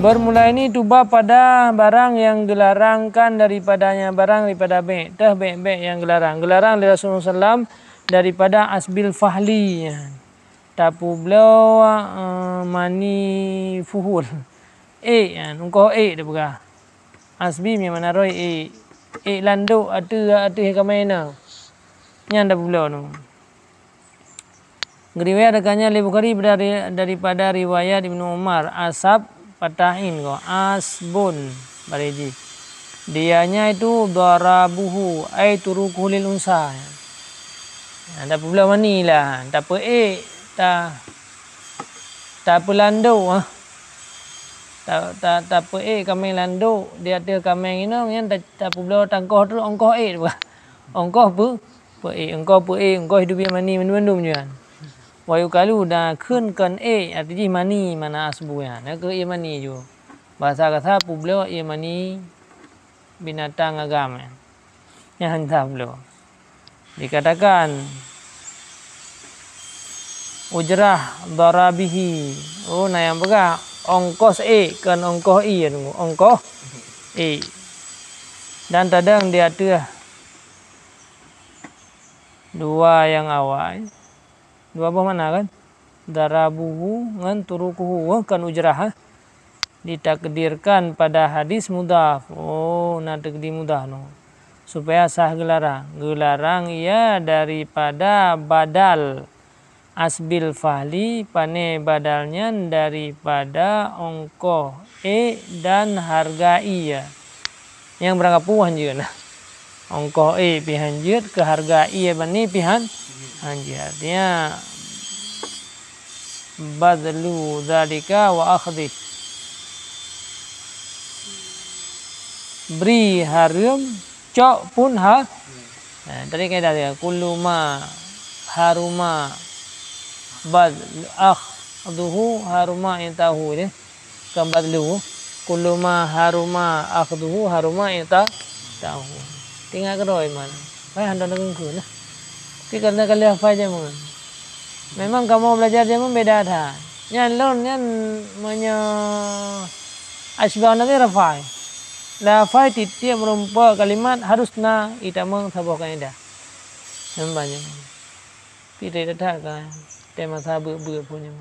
Bermula ini tuba pada barang yang gelarangkan daripadanya barang daripada be'. Tah be' yang gelarang. Gelarang dari Rasulullah SAW daripada asbil fahli. Tapu beliau mani fuhul. Engkau dia berah. Asbi memang naroi lando atu kamena. Yang tapu beliau tu. Ngeriwayatkannya oleh Bukhari daripada riwayat Ibnu Umar asab patahin ko asbun bareji. Dianya itu darabuhu ai turuku lil unsa. Ada pula manilah tak apa tak apa lando tak apa kami lando dia ada kami ini yang tak pula tangkoh tu ongkoh ongkoh engkau hidup yang mani mendum juan. Wayu kalu dah kan artinya mani mana asbu ya. Nak ke mani ju. Bahasa kata publio mani binatang agama. Yang hendak beliau. Dikatakan ujrah darabihi. Oh na yang berah ongkos kan ongkoh ongkoh dan tadang dia ada dua yang awal. Dua apa mana kan? Darabuhu ngan turukuhu kan ujrah ditakdirkan pada hadis mudhaf. Oh, nak takdir mudah no. Supaya sah gelarang. Gelarang ia daripada badal asbil fahli pane badalnya daripada ongkoh dan harga ia. Yang berangkat puan juga nah. Ongkoh pihan jut ke harga ia bani pihan anjir. Artinya badlu zalika wa akhdhi. Beri harum cok pun tadi kaidah dia kullu ma haruma bad akhdhuhu haruma intahu ni kan badlu kullu ma haruma akhdhuhu haruma intahu. Tinggal keroi mana. Pai handa nang kun lah. Tapi kerana kali hafal je mun. Memang kamu belajar je mun beda dah. Nyan lon nyan menya asbah nanti rafai. Lafai tiap merumpah kalimat harusna itamang sabuh kaidah. Banyak. Tidak ada kan tema sabu punya.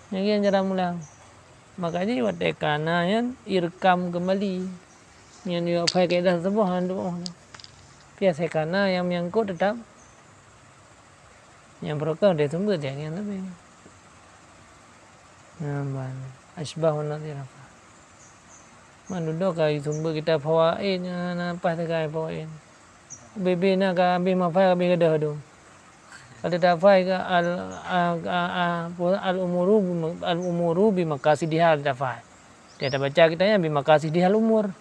Yang cara mula. Makanya waktu kana yang irkam kembali. Yang dia pakai kaidah sabuh handu. Biasa kana yang menyangkut tetap yang berokah dia tunggu dia yang lebih. Asbah nanti apa? Mandudo kai tumbu kita fawaid na pas kai fawaid. Bebe na ka ambil mafai ka ambil dah dum. Kalau tak fai ka al umuru bi maqasidihal tak fai. Dia tak baca kita nya bi maqasidihal umur.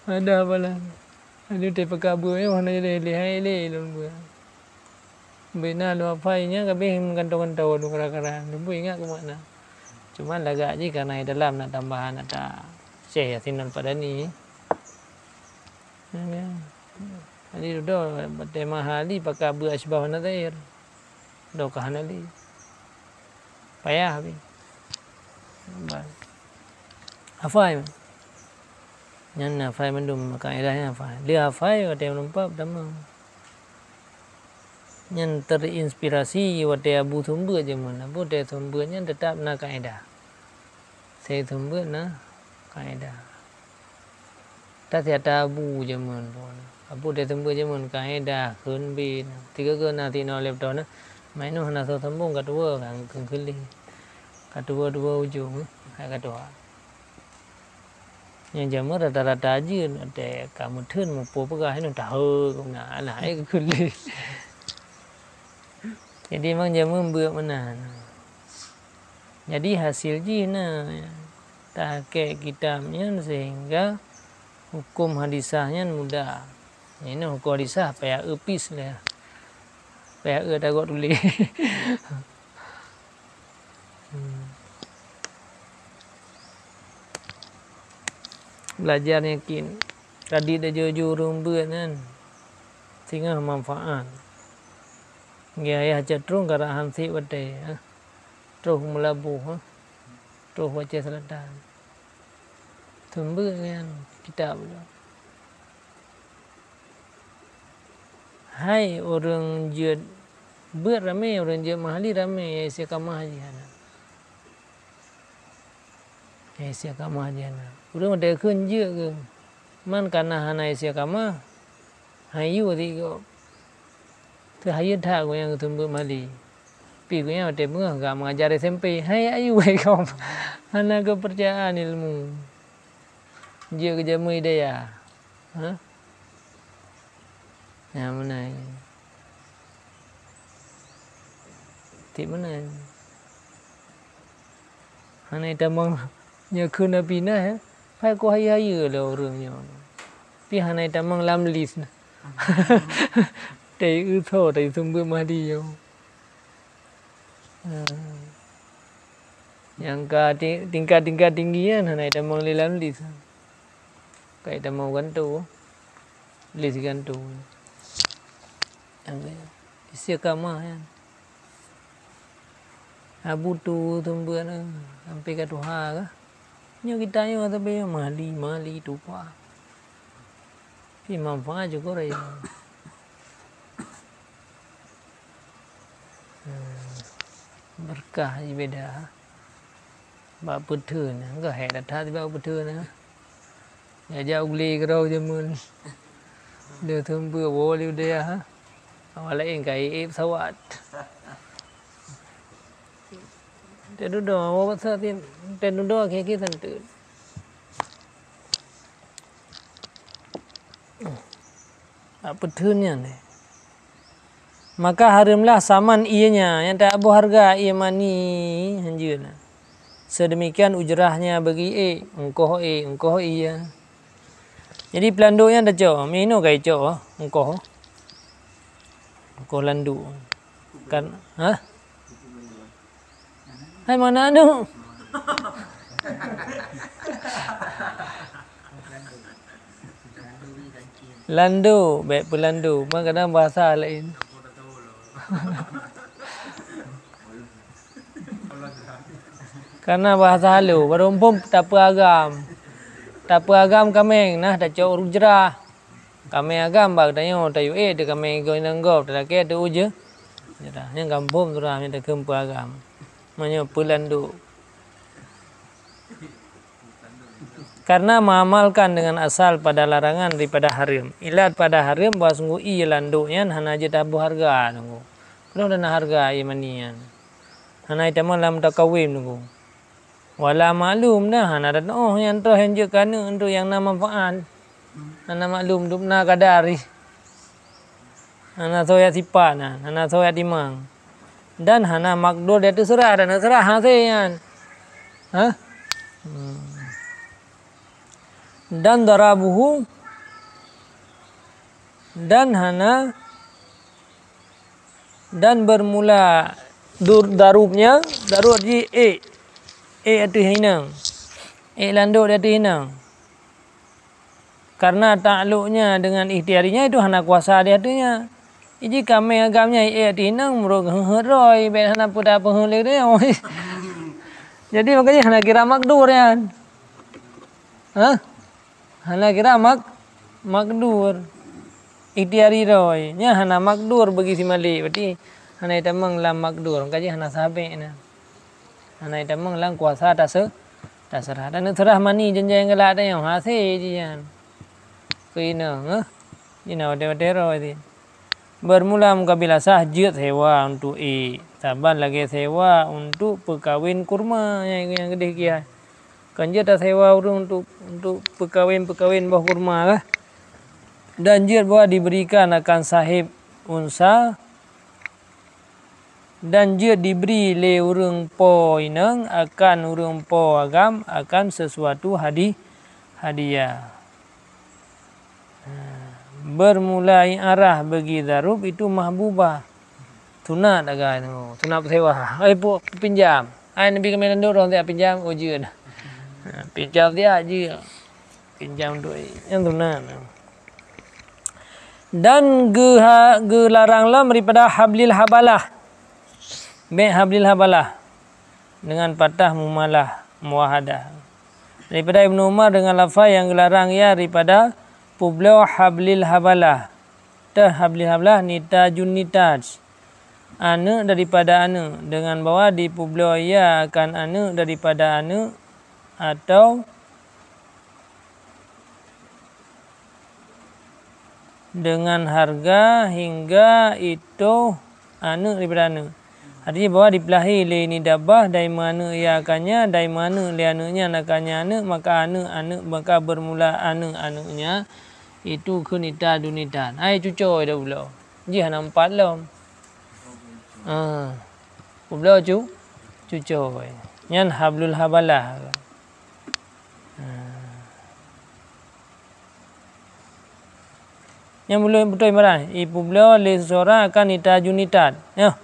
Ada apa lah? Ada te pekabu ni mana jadi lihai le lumbu. Bena lu fai nya ka be kantong-kantong lu kara-kara. Lumbu ingat ke mana? Cuma lagak je karena dalam nak tambahan ada Syekh Yasin Al-Padani. Jadi dah tema hali pakai abu asbah nadair. Dah kahanali. Payah habis. Hafai. Nyan hafai mendum kaidahnya hafai. Dia hafai kata nampak pertama. Yang terinspirasi waktu Abu Thumba je mun. Abu Thumbanya tetap nak kaedah. Saya Thumba nak kaedah. Tak tiada Abu je mun. Abu Thumba je mun kaedah kun bin. Tiga ke nanti no lep na. Mainu hana so sambung kedua kan kengkeli. Kedua ujung kedua. Yang jamu rata-rata aja ada kamu thun mupo pegah nu tahu kena lah kuli. Jadi memang jamu buat mana. Jadi hasil je na tak ke kitabnya sehingga hukum hadisahnya mudah. Ini hukum hadisah payah epis lah. Payah takut tulis. Belajar yakin. Tadi dah jujur rumbut kan. Sehingga manfaat. Ya cenderung ke arah hansi wadai. terus melabuh terus baca selatan tumbuh kan kitab tu. Hai orang je beramai orang je mahali ramai siakamah jana. Siakamah jana. Orang ada kunjung ke. Man karena hanai siakamah. Hayu ti ko. Tu hayu dah ko yang tumbuh mahali. Pi ko yang ada mengajar mengajar SMP. Hai ayu kau. Hana kepercayaan ilmu. Dia kerja daya. Ha? Yang mana? Ti mana? Hana tamang nya kuna pina ya. Pai ko hayu le orangnya. Pi hana tamang lam list. Tei utho tei tumbuh mahdi yo. Yang tingkat tinggian hana tamang lam list. Kai tamang gantu. List gantu. Isi kamah ya. Abu tu tumbuh na sampai ke Tuhan ke. Nyo kita yo tapi mali tu pa. Pi manfaat juga raya. Berkah je beda. Ba putun enggak hai datha ba putun na. Ya jauh li kerau jamun. Dia tumbuh boleh dia ha. Awalnya engai sawat. Tenudo awak satin tenudo kaki tentu. Apa tunya ni? Maka harimlah saman ianya yang tak berharga ia mani hanjuna. Sedemikian ujrahnya bagi engkau iya. Jadi pelanduknya dah cok, mino kai cok engkau landu kan, ha? Hai mana tu? Landu, baik pelandu, kadang bahasa lain. Karena bahasa halu, berumpum tak agam kami nah dah cok ujrah. Kami agam bag dayo tayo de kami go nanggop dah ke tu je. Dah yang kampung tu dah dah kempu agam. Manya pelandu. Karena mengamalkan dengan asal pada larangan daripada haram. Ilat pada haram bahawa sungguh iya landuknya hana je tabu harga nunggu. Penuh dana harga iya manian. Hana itaman lam takawim nunggu. Wala maklum dah hana dan yang tu henjuk kana untuk yang nama manfaat. Hana maklum dupna kadari. Hana soya sipana, hana soya timang. Dan hana makdur dia tu serah dan serah hasian. Ha? Dan darabuhu dan hana dan bermula darubnya darub di itu hinang. Landuk dia tu hinang. Karena takluknya dengan ikhtiarinya itu hana kuasa dia tu nya. Iji kami agamnya tinang murug heroi ben hana puda penghulih dia. Jadi makanya hana kira makdur ya. Ha? Hana kira makdur. Ikhtiari roi. Nya hana makdur bagi si mali. Berarti hana itamang lam makdur. Makanya hana sahabe na. Hana itamang lam kuasa tak serah. Dan serah mani jenjang gelak dia yang hasil je kan. Kena, ha? Ini ada roi. Bermula mukabila sah jid sewa untuk saban lagi sewa untuk perkawin kurma yang gede kia. Kan jid dah sewa untuk perkawin buah kurma lah. Dan jid bahwa diberikan akan sahib unsa dan jid diberi le urang po inang akan urang po agam akan sesuatu hadiah. Bermulai arah bagi darub itu mahbubah. Tunat agak tu. Tunat sewa. Po pinjam. Nabi kami landu orang dia pinjam ujian. Pinjam dia aja. Pinjam tu yang tunat. Dan gelaranglah daripada hablil habalah. Hablil habalah. dengan patah mumalah muwahadah. Daripada Ibnu Umar dengan lafaz yang gelarang ya daripada Publao hablil habalah. Hablil habalah nitajun nitaj. Ane daripada ane dengan bawa di Publao ya akan ane daripada ane atau dengan harga hingga itu ane daripada ane. Artinya bahwa dipelahi le ni dabah dari mana ia akannya, dari mana le anaknya nakannya anak, maka anak maka bermula anak-anaknya itu ke nita dunitan. Ai cucoi dah pula. Ji hana empat lom. Pula cucoi. Nyan hablul habalah. Yang mula betul marah. Ibu beliau le seseorang akan nita junitan. Ya.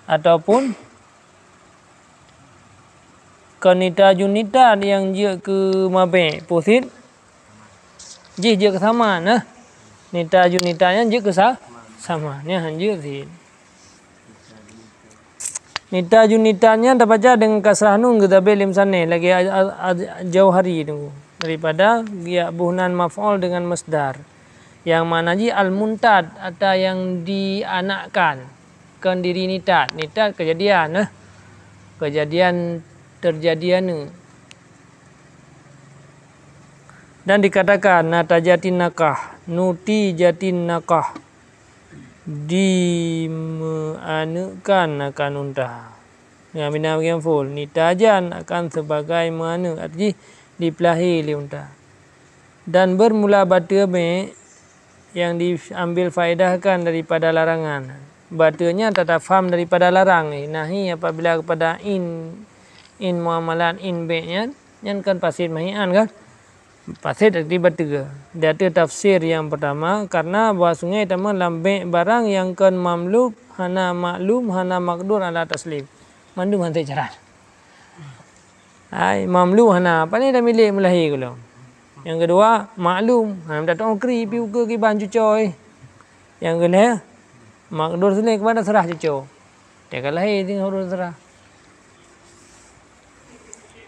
Ataupun kanita junitan yang dia ke mabe posit je dia ke sama nah nita junitan yang dia ke sama ni hanjir sih nita junitannya dapat baca dengan kasrah nun kita belim sana lagi jauh hari tu daripada dia buhnan maf'ul dengan masdar yang mana ji al muntad atau yang dianakkan kan diri nitat kejadian kejadian terjadian dan dikatakan natajatin nakah nuti jatin nakah dianukan akan unta dengan bina bagian full nitajan akan sebagai mana arti dipelahi li unta dan bermula batu me yang diambil faedahkan daripada larangan batunya tata faham daripada larang nahi apabila kepada in muamalat in be-nya yang kan pasid mahian kan pasid akibat tiga dia tu tafsir yang pertama karena bahwa sungai tama lambe barang yang kan mamluk hana maklum hana makdur ala taslim mandu hantai cara ai mamluk hana apa ni dah milik mulahi kalau yang kedua maklum hana datang kri piu ke ban cucoy yang kedua makdur sini kepada serah cucu. Dia kalahi tinggal urus serah.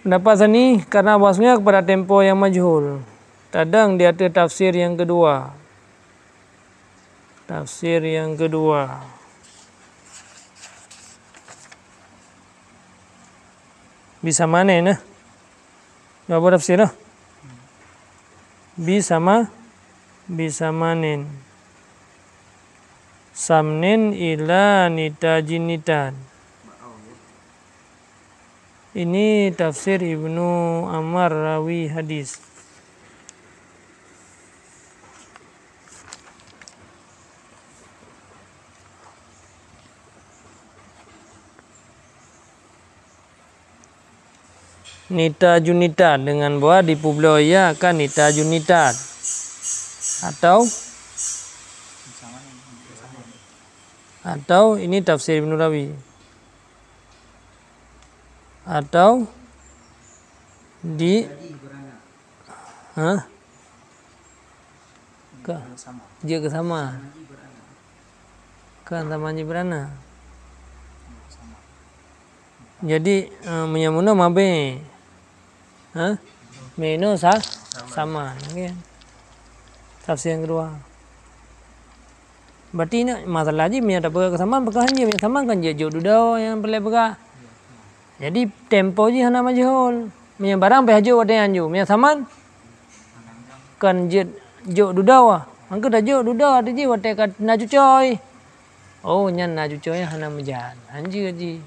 Pendapat sini karena bahasanya kepada tempo yang majhul. Kadang dia ada tafsir yang kedua. Tafsir yang kedua. Bisa mana nah? Berapa tafsir nah? Bisa manen. Samnin ila nitajinitan. Ini tafsir Ibnu Ammar rawi hadis. Nitajunitan dengan bahwa di Publao ya kan nitajunitan atau ini tafsir Ibnu Rawi atau di dia ke sama kan sama berana jadi menyamuna mabe meno sama okay. Tafsir yang kedua berarti ini masalah je punya tak berapa kesamaan perkara je punya sama kan je jodoh dah yang perlu berapa jadi tempo je hana majhul punya barang pe hajo ada yang jo punya saman kan je jodoh dah angka dah jodoh dah je wate kat na cucoy oh nyan na cucoy hana mejan anjir je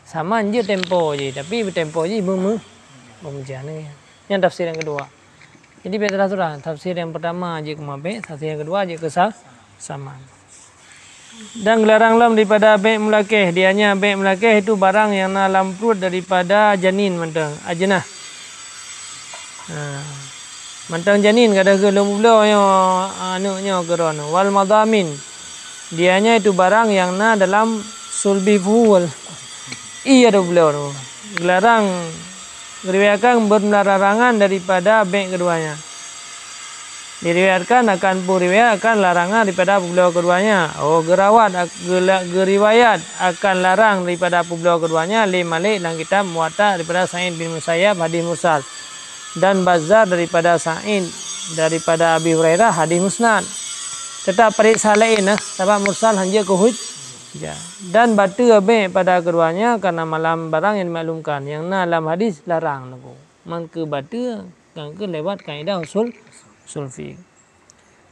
saman je tempo je tapi tempo je memejan ni yang tafsir yang kedua jadi beda surah tafsir yang pertama je kemabe tafsir yang kedua je kesal sama. Dan gelarang lam daripada be' mulakeh. Dianya be' mulakeh itu barang yang dalam perut daripada janin mentang. Ajenah. Mentang janin kada ke lembulo yo anuknya keron. Wal madamin. Dianya itu barang yang dalam sulbi fuhul. Iya do beliau tu. Gelarang riwayatkan berlarangan daripada be' keduanya. Diriwayatkan akan riwayat akan larangan daripada beliau keduanya. Geriwayat akan larang daripada beliau keduanya. Li Malik dalam kitab Muwatta daripada Sa'id bin Musayyab hadis mursal. Dan Bazzar daripada Sa'id daripada Abi Hurairah hadis musnad. Tetap perik salain sebab mursal hanya kuhut. Ya. Dan batu abe pada keduanya karena malam barang yang dimaklumkan. Yang dalam hadis larang naku. Man ke batu kan ke lewat kaedah usul fiqh.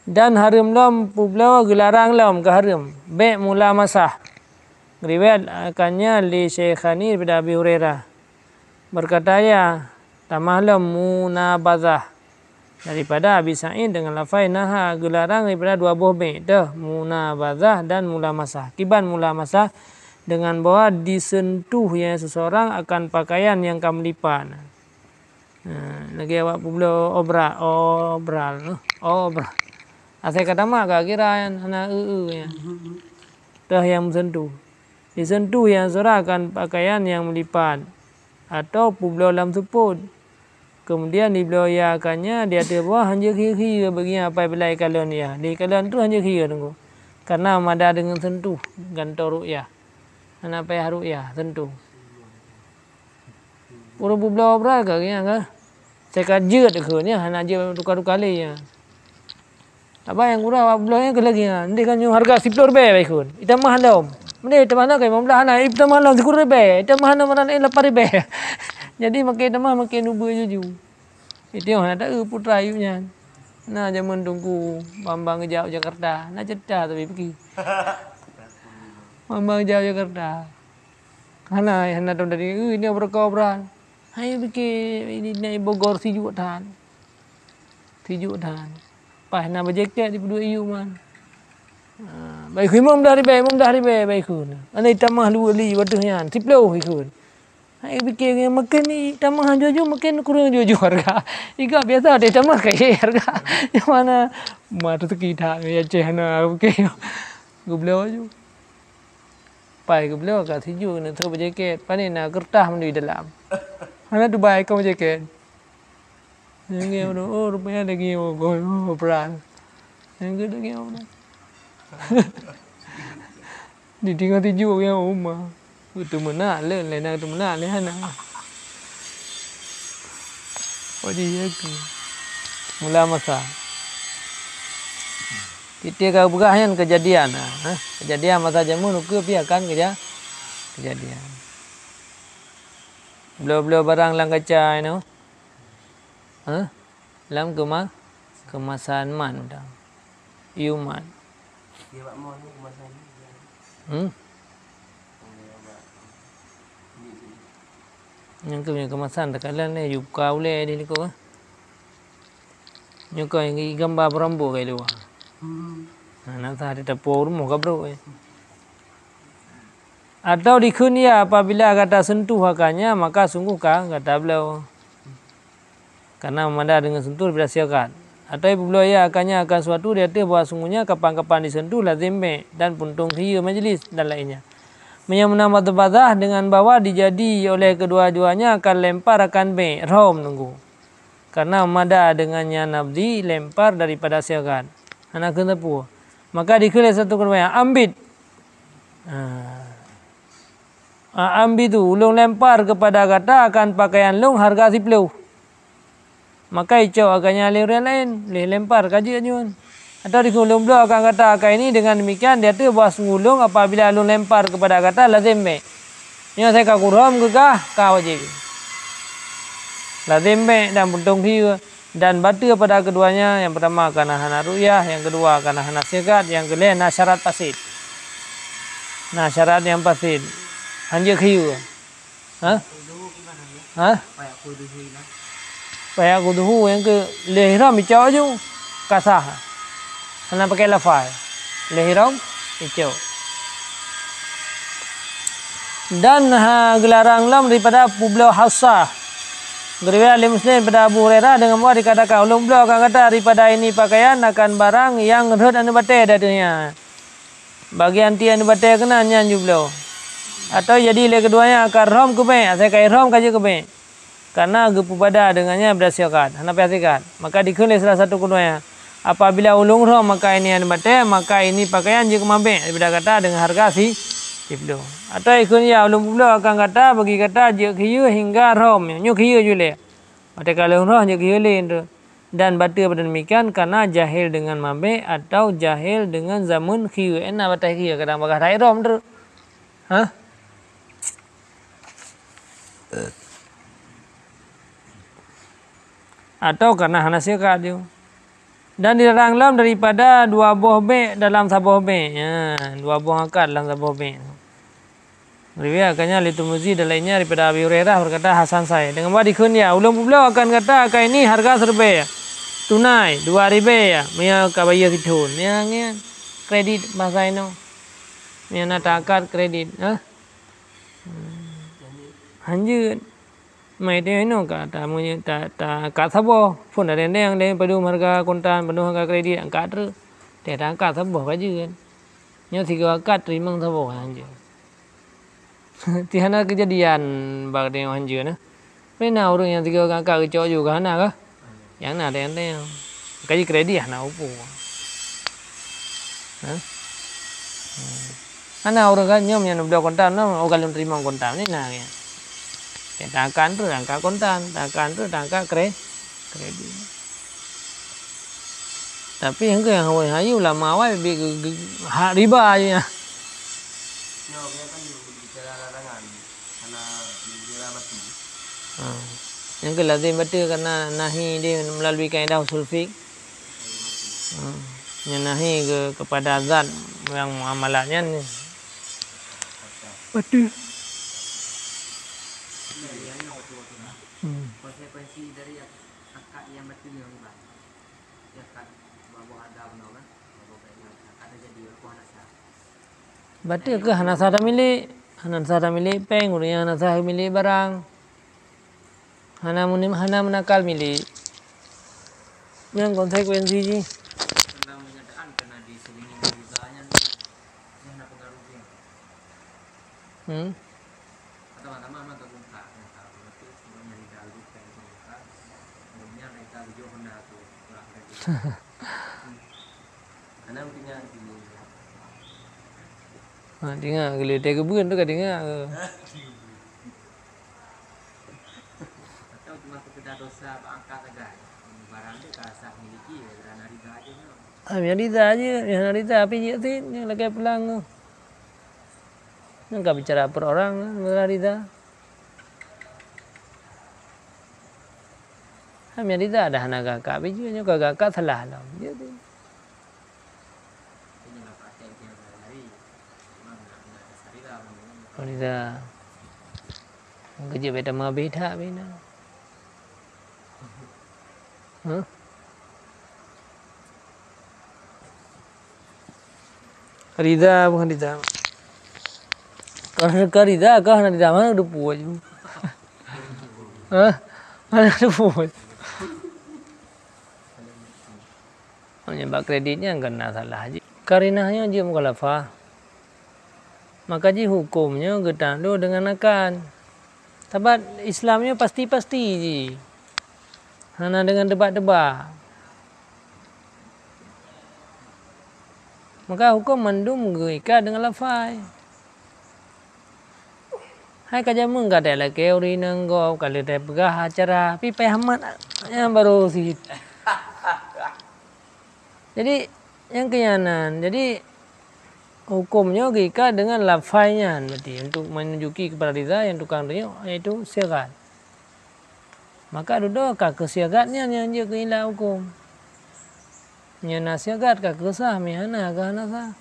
Dan haram lam publau gelarang lam ke haram. Be mula masah. Riwayat akannya li Syekhani daripada Abi Hurairah. Berkata ya tamah lam munabazah. Daripada Abi Sa'id dengan lafaz naha gelarang daripada dua buah be. Dah munabazah dan mula masah. Kiban mula masah dengan bahwa disentuh ya seseorang akan pakaian yang kamu lipat. Lagi awak pula obral. Asal kata mak kak kira anak ya. Dah yang sentuh. Disentuh yang seorang akan pakaian yang melipat atau pula dalam seput. Kemudian di beliau ya akannya dia ada buah hanya kira bagi apa belai kalian ya. Di kalian tu hanya kira tunggu. Karena mada dengan sentuh gantor ru'yah. Anak payah ru'yah sentuh. Pura pula obral kak ya. Saya kajet ke ni anak je tukar-tukar ya. Apa yang kurang belanya ke lagi ya. Nanti kan harga 10 rupiah baik kun. Itu mahal dong. Nanti itu mahal ke 15 anak. Itu mahal 10 rupiah. Itu mahal mana 8 rupiah. Jadi makin tambah makin ubah juju. Itu yang ada putra ayunya. Nah zaman tunggu Bambang jauh Jakarta. Nah cerita tapi pergi. Bambang jauh Jakarta. Karena yang ada dari ini berkobran. Hai pergi ini naik Bogor sejuk tahan. Pas nak berjaket di pedua iu man. Baik imam dah hari baik kun. Ana tamah lu li waduhnya 10 ikut. Hai fikir makan ni tamah jojo makan kurang jojo harga. Iga biasa dia tamah kai harga. Yang mana mata sekita ya cehna okey. Gublau ju. Pai gublau kat sejuk nak tu berjaket. Pani nak kertas di dalam. Mana tu baik kau jaket. Yang rupanya lagi peran. Yang lagi apa? Ditinggal tujuh yang rumah. Itu mana le nak tu mana le hana. Oh dia tu. Mula masa. Kita kau buka yang kejadian kejadian masa jamu nuku biarkan kejadian. Beliau barang lang kaca ini. Dalam kemasan man dah. Iuman. Yang punya kemasan tekalan ni yuka ule di liko. Yuka yang gambar berambu kai luar. Nanti hari tapur rumah kabro. Atau di dunia apabila kata sentuh hakanya maka sungguh kata beliau karena memandang dengan sentuh berasiakan. Atau beliau ya akannya akan suatu dia bahawa sungguhnya kapan-kapan disentuh lazim dan puntung hiya majlis dan lainnya. Yang menambah tebadah dengan bahwa dijadi oleh kedua-duanya akan lempar akan rom nunggu. Karena memandang dengannya nabdi lempar daripada siakan. Anak kena pu. Maka dikulis satu kerbaya ambit. Ambil tu ulung lempar kepada kata akan pakaian lung harga 10. Maka icau agaknya lewat lain lempar kaji anyun. Atau dikulung beliau akan kata akan ini dengan demikian dia tu buat ngulung apabila lung lempar kepada kata lazim be. Yang saya kakuram ke kah wajib. Lazim be dan puntung hiu dan batu pada keduanya yang pertama karena hana ru'yah, yang kedua karena hana sigat, yang kedua syarat pasid. Nah syarat yang pasid. Hanya hiu. Paya kuduhu yang ke lehiram icau je kasah. Hana pakai lafaz. Lehiram icau. Dan gelarang lam daripada beliau Hafsah. Riwayat Muslim pada Abu Hurairah dengan muat dikatakan ulun beliau akan kata daripada ini pakaian akan barang yang rut anu batai dadanya. Bagi anti anu batai kena nyanyi beliau. Atau jadi le keduanya akan rom ke be, saya kai rom kaje ke be. Karena gepu pada dengannya berasiakan, hana pasikan. Maka dikulis salah satu keduanya. Apabila ulung roh maka ini anu bate, maka ini pakaian je kemabe daripada kata dengan harga si 10. Atau ikun ya ulung pula akan kata bagi kata je kieu hingga roh nyu kieu jule. Maka kalau roh je kieu le dan batu pada demikian karena jahil dengan mabe atau jahil dengan zamun kieu. Enak batai kieu kadang bagah rai rom tu. Hah? Atau karena hana sikat je. Dan dilarang lam daripada 2 buah be dalam sabuah be. Ya, 2 buah akad dalam sabuah be. Riwayatkannya Litumuzi dan lainnya daripada Abi Hurairah berkata Hasan saya. Dengan badi kunya ulun pula akan kata akan ini harga serba ya. Tunai 2 ribu ya. Mia kabaya kitun. Ya ngian kredit bahasa ino. Mia nak akad kredit. Ha? Hanjut. Mai dia ino kata munya ta kat sabo pun ada yang dia pedu harga kontan pedu harga kredit angkat tu. Dia tak angkat sabo aja kan. Nya 3 akad terima sabo anjir. Tiada kejadian bag dia anjir nah. Pernah orang yang 3 akad kecok juga hana kah? Yang ada yang kaji kredit hana upu. Ha? Hana orang kan nyom yang udah kontan no orang terima kontan ni nah ya. Tangkan tu tangka kontan, tangkan tu tangka kredit. Tapi yang ke yang hayu lama awal riba aja. Yang ke lazim betul karena nahi dia melalui kaedah usul fiqh. Yang nahi kepada zat yang muamalatnya ni. Betul. Konsekuensi dari akad yang betul yang riba. Akad bawa ada benar kan? Akad jadi hanasah. Betul ke hanasah dah milik? Hanasah dah milik peng, urang hanasah milik barang. Hana menakal milik. Yang konsekuensi ji. Tentang kenyataan kena diselingi ribanya ni hana pengaruh dia. Teman-teman mata buka itu sebenarnya di dalam buka umumnya mereka video Honda tu kurang kredit. Ana punya dulu. Dengar gele teh kebun tu kan dengar. Atau cuma sekedar dosa angkat saja. Barang tu kasah miliki kerana riba aja. Biar riba aja, biar riba api je tu yang lagi pelang tu. Enggak bicara per orang berarida. Kami rida ada hana kakak bijunya kakak salah lah. Dia tu. Rida. Kerja beta mah beda bina. Rida bukan rida. Kalau rida kah hana rida mana udah puas. Mana udah puas. Menyebab kreditnya kena salah je. Karinahnya je mukhalafah. Maka je hukumnya getandu dengan akan. Sebab Islamnya pasti-pasti je. Hana dengan debat-debat. Maka hukum mandum ikat dengan lafai. Hai kaja mung kada la keuri nanggo kalau dah pegah acara pi pahamat yang baru sih. Jadi yang keyanan. Jadi hukumnya ikat dengan lafainya berarti untuk menunjuki kepada rida yang tukang dia yaitu siagat. Maka dudukah kesiagatnya yang dia kehilah hukum. Nya siagat ka kesah mihana ka hanasa.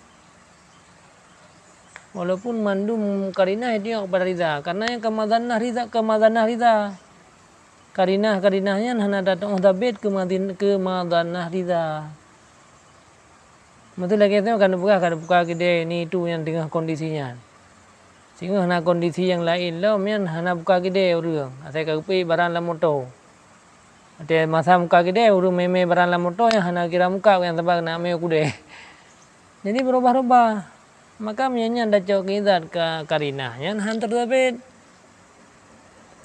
Walaupun mandum karinah dia kepada rida karena yang kemadanah rida. Karinahnya hana datang tabit kemadanah rida. Betul lagi tu kan buka kedai ni itu yang tengah kondisinya. Sehingga hana kondisi yang lain lah mian hana buka kedai urang. Asai kapi barang la motor. Ada masa muka kedai urang meme barang la motor yang hana kira muka yang sebab nak me kude. Jadi berubah-ubah. Maka miannya anda cok kidat ke karinahnya han tertabit.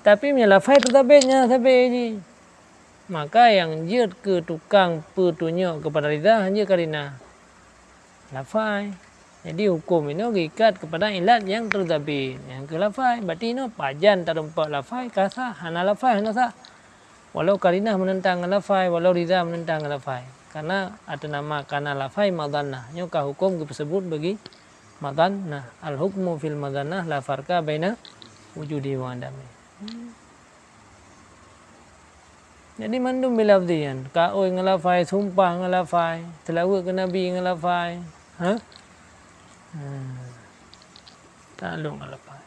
Tapi mian lafai tertabitnya sampai ni. maka yang dia ke tukang petunjuk kepada lidah hanya karina lafai. Jadi hukum ini ikat kepada ilat yang terdabin yang ke lafai. Berarti ini pajan terempat lafai kasa hana lafai hana sa. Walau karina menentang lafai, walau lidah menentang lafai. Karena ada nama kana lafai madannah. Nyuka hukum tersebut bagi madannah. Al hukmu fil madannah la farqa baina wujudi wa adami. Jadi mandum bilafdian. Ka'oi ngelafai, sumpah ngelafai, telawat ke Nabi ngelafai. Ha? Tak lu ngelafai.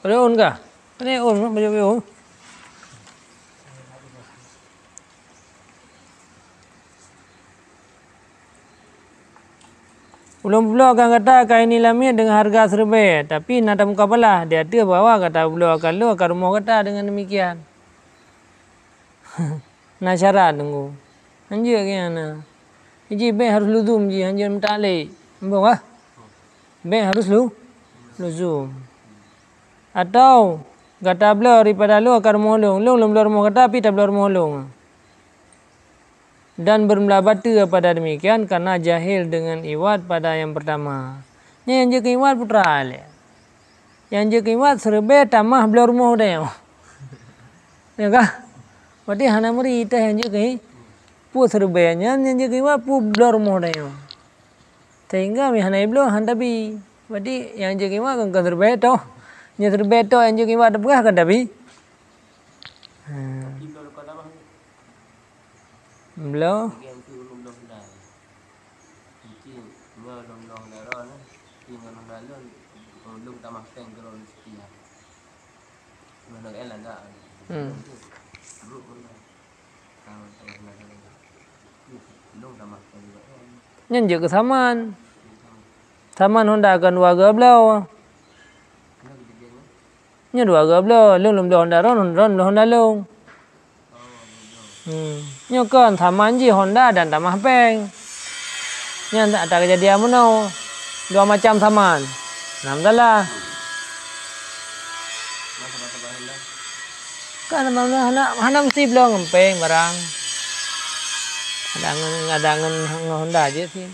Boleh on kah? Ini on, baju on. Belum pula akan kata kain ini lamia dengan harga serba. Tapi nada muka belah. Dia ada bawa kata belum akan lu akan rumah kata dengan demikian. Nak syarat tunggu. Anjir ke mana? Iji bank harus luzum je. Anjir minta alik. Nampak kah? Bank harus luzum. Atau kata beliau daripada lu akan rumah long. Long belum rumah kata tapi tak belum rumah long. Dan bermelabata pada demikian karena jahil dengan iwat pada yang pertama. Ni yang je iwat putra alik. Yang je iwat serba tamah belum rumah dah. Ya kah? Berarti hana meri ita yang je pu serbanya yang je iwat pu belum rumah dah. Sehingga mi hana belum handa bi. Berarti yang je iwat kan serba tu. Yang serba tu yang je iwat apa kan tapi. Belum. Nhân dự kesamaan. Samaan Honda akan dua gablau. Nya dua gablau, lung Honda ron Honda lung. Nya kan samaan je Honda dan tamah peng. Nya tak ada kejadian mana. Dua macam samaan. Alhamdulillah. Kan hana mesti belum ngempeng barang. Ada angan Honda aja sih.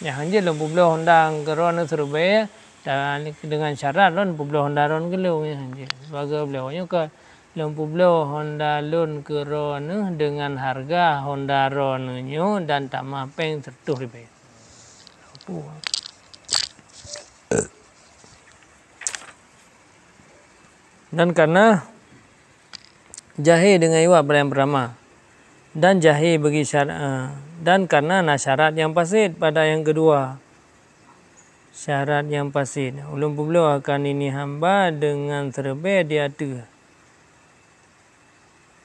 Ya hanya lembu belah Honda keron Surabaya dan dengan syarat lembu belah Honda ron kelung ya hanya. Baga belahnya ke lembu belah Honda lun keron dengan harga Honda ronnya dan tak mapeng tertuh ribe. Dan karena jahil dengan iwat pada yang pertama dan jahil bagi syarat dan karena syarat yang fasid pada yang kedua. Syarat yang fasid. Ulun pula akan ini hamba dengan serba dia tu.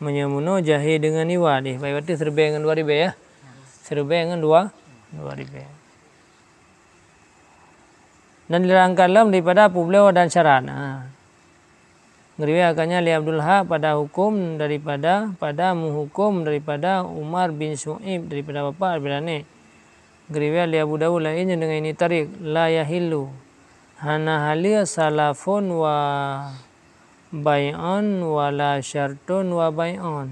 Menyamuno jahil dengan iwat ni. Baik berarti serba dengan dua ribe ya. Serba dengan dua ribe. Dan dirangkan dalam daripada pula dan syarat. Ngeriwayakannya li Abdul Haq pada hukum daripada pada menghukum daripada Umar bin Syu'ib daripada bapa daripada ni. Ngeriwayat li Abu Dawud lainnya dengan ini tarik la yahillu hana halia salafun wa bai'an wala syartun wa bai'an.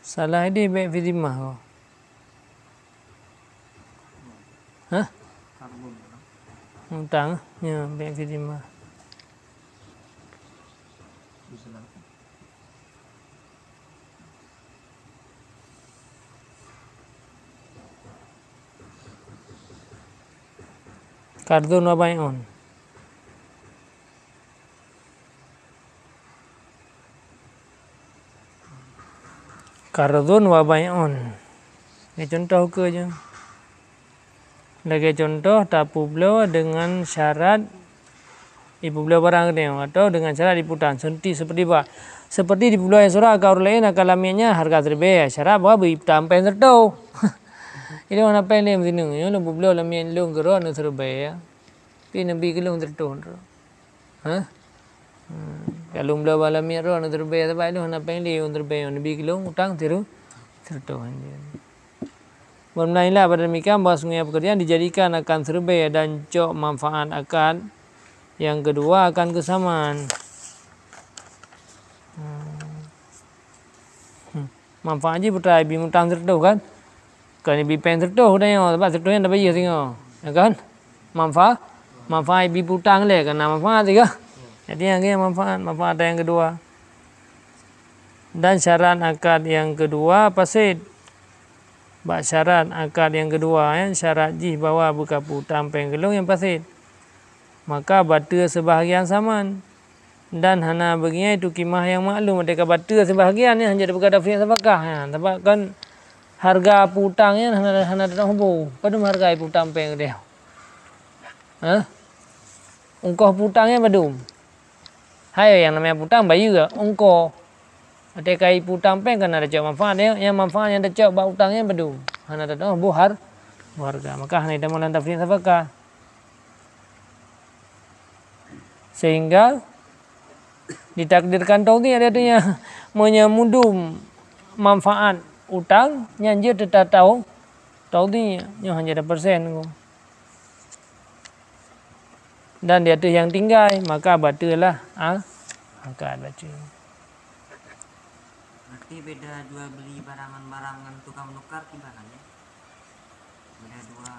Salah ini baik fidimah kau. Hah? Hutang ya baik fidimah. Kardun wa bai'un. Kardun wa bai'un. Ini contoh ke je. Lagi contoh tapu beliau dengan syarat ibu beliau barang ni atau dengan syarat diputan senti seperti apa? Seperti di beliau yang surah kau lain akan lamianya harga terbaik syarat bahawa hitam pen tertau. Ini mana pen ni mesti ni. Ini ibu beliau lamian lung keron terbaik. Pi nabi kelung tertau. Kalau mula bala miro nu terbe tabai lu hana pengli un terbe un biglo utang tiru terto hanya. Bermainlah pada demikian bahwa sungai pekerjaan dijadikan akan serba dan cok manfaat akan yang kedua akan kesamaan. Manfaat je putai bi mutang terto kan. Kan bi pen terto dah yo, sebab terto yang dah bayar singo. Ya kan? Manfaat bi putang le kan manfaat juga. Jadi yang manfaat yang kedua. Dan syarat akad yang kedua pasid. Bak syarat akad yang kedua ya, syarat jih bahawa buka putang penggelung yang pasid. Maka bata sebahagian saman. Dan hana baginya itu kimah yang maklum. Mereka bata sebahagian ya, hanya berkata fi'il sabakah ya. Sebab kan harga putangnya hana datang hubu. Padum harga putang peng dia. Ha? Ungkoh putangnya padum. Hai yang namanya putang bayu ke ungkoh. Mereka putang peng kan ada cok manfaat ya. Yang manfaat yang ada cok bak utangnya padum. Hana datang hubu harga. Maka hana itu malan tafsir sabakah. Sehingga ditakdirkan taudi artinya menyemudum manfaat utang nyanjir tetap tahu taudi nya hanya ada persen ko. Dan dia tu yang tinggal maka batalah akad baca. Berarti beda jual beli barangan-barangan tukang menukar gimana ya? Beda dua.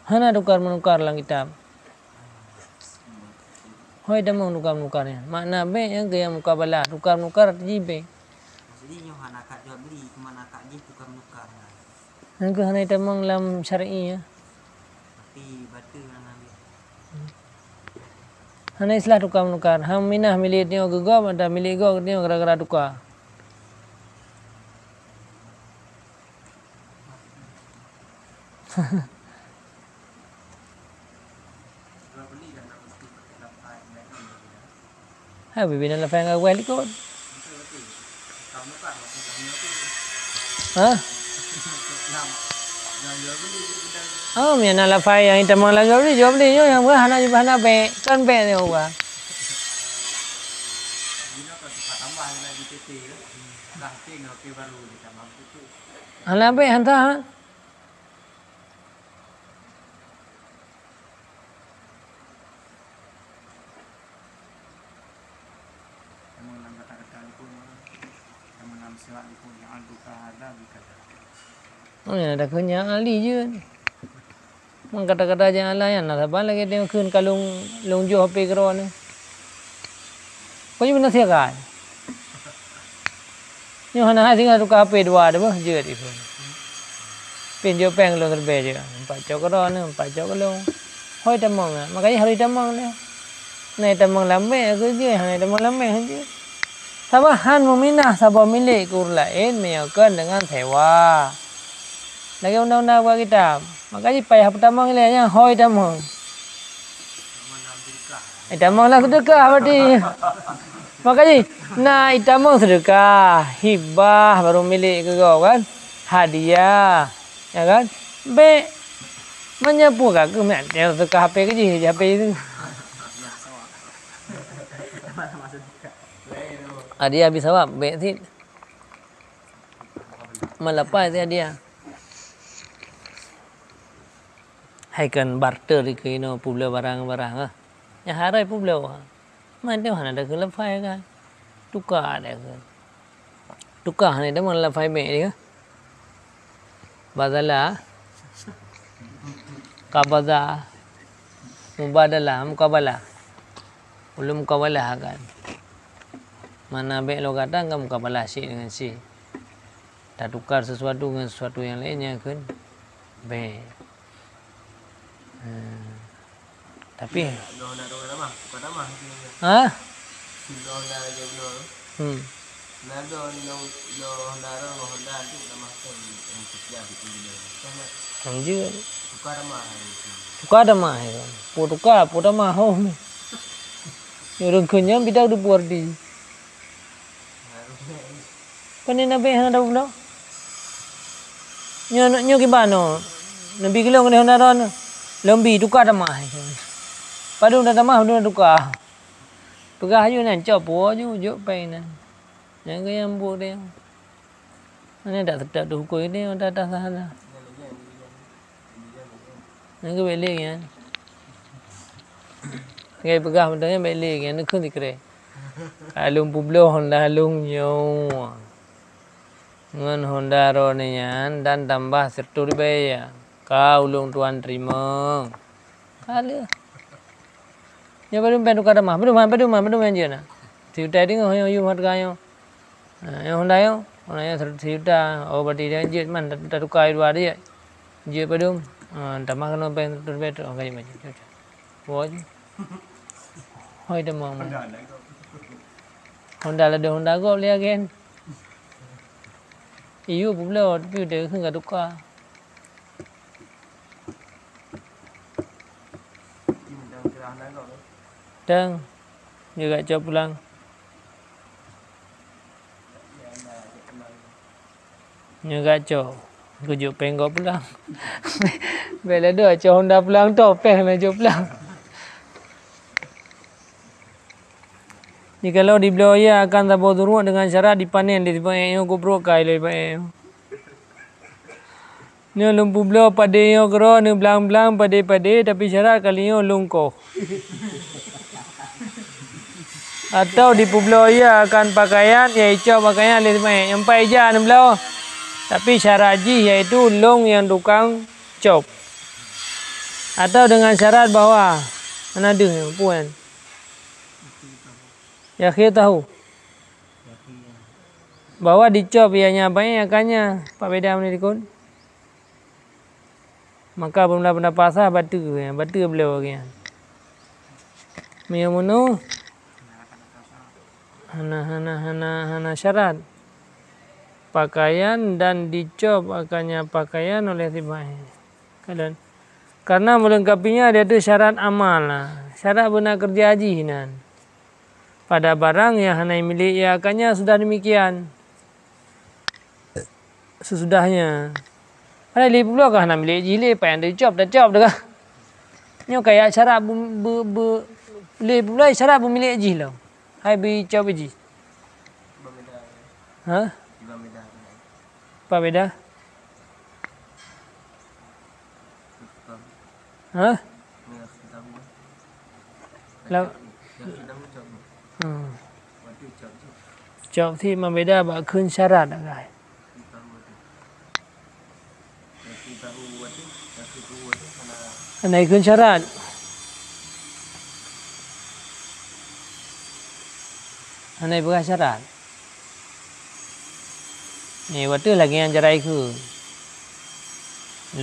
Hana tukar menukar lang kitab. Hoi dah mau nukar-nukarnya. Makna be yang ke yang mukabalah. Nukar-nukar jibe. Jadi nyohan akad jual beli kemana akad je tukar menukar. Nangku hana ita mang lam syar'i ya. Berarti batu nang ambil. Hana islah tukar menukar. Ham minah milik dia gegop ada milik go dia gara-gara tukar. Hai bibina la fang awal ikut. Hah? Oh, mina la fai yang kita mang la gori job ni yo yang hana be kan be ni wa. Hana be hanta ha. Oh ya ada kenya ali je. Mang kata-kata jangan layan lah saban lagi dia keun kalung lungju HP kero ni. Kau ni benar siakan. Nyo hana hai singa tukar HP dua dah bah je di pun. Pinjo peng lo terbe je. Empat cok kero ni, empat cok kalung. Hoi tamang ah. Makanya hari tamang ni. Nai tamang lambe aku je, nai tamang lambe je. Sabahan meminah sabah milik kurlain meyakan dengan sewa. Lagi undang-undang buat kita. Makanya payah pertama ni yang hoi tamang. Tamang lah sedekah berarti. Makanya nah tamang sedekah, hibah baru milik ke kau kan. Hadiah. Ya kan? Be menyapu kak ke mak dia sedekah HP ke je HP itu. Hadiah habis awak be sih. Melepas dia. Hai kan barter ke ino pula barang-barang ah. Yang harai pula. Man dia hana ada ke lafai kan. Tukar dia ke. Tukar ni dah mana lafai mek dia. Badala qabada mubadalah mukabalah. Belum mukabalah kan. Mana mek lo kata kan mukabalah si dengan si. Dah tukar sesuatu dengan sesuatu yang lainnya kan. Be. Tapi hah? Anjir. Tukar dah mah. Tukar mah ho. Orang kenyang bidak du puardi. Panen nabe hana dah pula. Nyo gimana? Nabi kilo ngene hana ron. Lembi tukar dah mah. Padu dah tamah dah tukar. Pegah je nan, cop je juk pai nan. Yang yang buat dia. Mana tak sedap tu hukui ni orang tak salah. Yang balik kan. Ngai pegah mentangnya balik kan nak kun dikre. Alung publo Honda alung nyo. Ngan Honda ro ni yan dan tambah sertu ya. Kau ulung tuan terima. Kala. Ya baru pendu kada mah. Bedu je na. Siuta ding yo harga yo. Yang Honda yo. Honda yo siuta. Oh berarti dia je man tak tukai dua dia. Je bedu. Tambah kena pen terbetu okay macam. Buat. Hoi dah mau. Honda là được Honda go le again. Iyo pula tapi dia enggak tukar. Dan juga coba pulang. Juga coba kujuk penggok pulang. Bela dah coba Honda pulang tu peh nak coba pulang. Jikalau di beliau ia akan tabur turun dengan syarat dipanen di tempat yang kubro kai le bae. Ni lumpu beliau pada yo kero ni belang-belang pada tapi syarat kali yo lungko. Atau di beliau ia akan pakaian iaitu pakaian le tempat yang pai ja ni beliau. Tapi syarat ji iaitu long yang tukang cop. Atau dengan syarat bahwa mana ada puan. Ya kita tahu bahwa dicop ianya banyak akannya Pak Beda menikun. Maka benda-benda pasal batu beliau kan. Miyamuno hana syarat pakaian dan dicop akannya pakaian oleh tibai. Karena melengkapinya dia tu syarat amal lah. Syarat benar kerja haji nan. Pada barang yang hanai milik ia akannya sudah demikian. Sesudahnya. Ada li pula kah hanai milik jile pai anda cop dah. Nyo kayak syarat li pula syarat pemilik ji lah. Hai bi cop ji. Ha? Apa beda? Ha? Lah cop thi mà beda ba khun syarat dah. Anai khun syarat. Anai bukan syarat. Ni waktu lagi yang jarai ku.